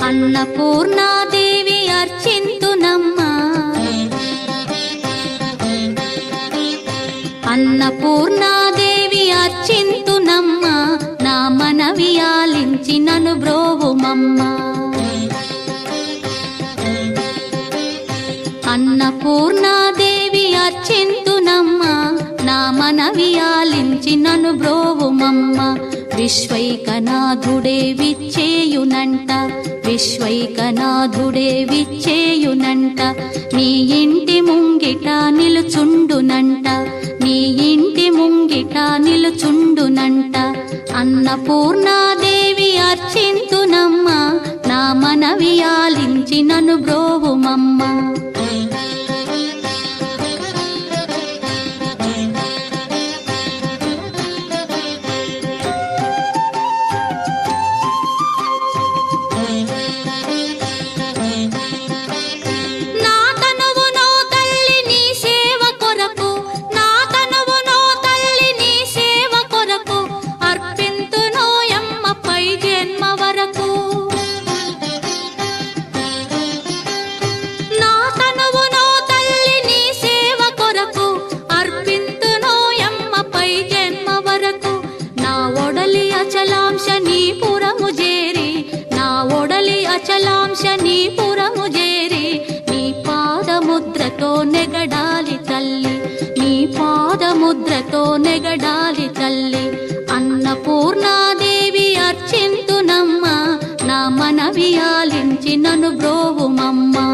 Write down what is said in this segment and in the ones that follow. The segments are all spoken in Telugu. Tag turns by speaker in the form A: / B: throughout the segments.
A: అన్నపూర్ణాదేవి అర్చింతునమ్మా, అన్నపూర్ణాదేవి అర్చింతునమ్మా, నా మనవి ఆలించి నన్ను బ్రోవుమమ్మా. అన్నపూర్ణాదేవి అర్చింతునమ్మా, నా మనవి ఆలించి నన్ను బ్రోవుమమ్మా. విశ్వైకనాథుడే విచ్చేయునంట, విశ్వైకనాథుడే విచ్చేయునంట, నీ ఇంటి ముంగిట నిలుచుండునంట, నీ ఇంటి ముంగిట నిలుచుండునంట. అన్నపూర్ణాదేవి అర్చింతునమ్మా, నా మనవి ఆలించి నన్ను బ్రోవుమమ్మా. అచలాంశనీపురము చేరి నీ పాదముద్రతో నెగడాలి తల్లి, నీ పాదముద్రతో నెగడాలి తల్లి. అన్నపూర్ణాదేవి అర్చింతునమ్మా, నా మనవి ఆలించి నన్ను బ్రోవుమమ్మా.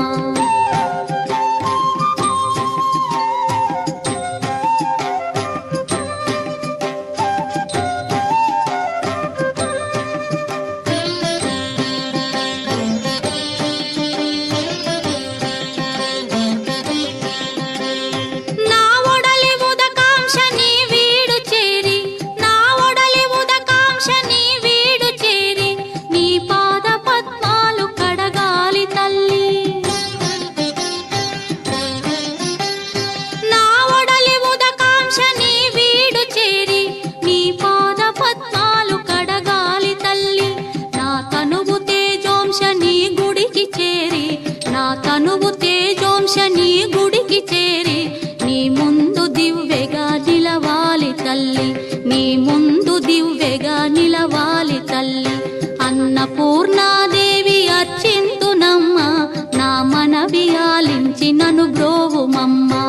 A: తనువు తేజోంశని గుడికి చేరి నీ ముందు దివ్వెగా నిలవాలి తల్లి, నీ ముందు దివ్వెగా నిలవాలి తల్లి. అన్నపూర్ణాదేవి అర్చింతునమ్మా, నా మనవి ఆలించి నన్ను బ్రోవుమమ్మా.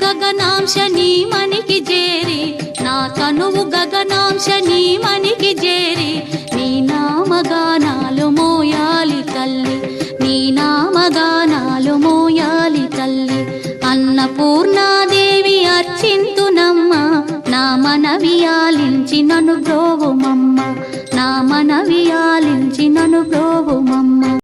A: గగనాంశని మనికి చేరి, నా తనువు గగనాంశని మనికి చేరి నీ నామగానాలు మోయాలి తల్లి, నీ నామగానాలు మోయాలి తల్లి. అన్నపూర్ణాదేవి అర్చింతునమ్మా, నా మనవి ఆలించి నన్ను బ్రో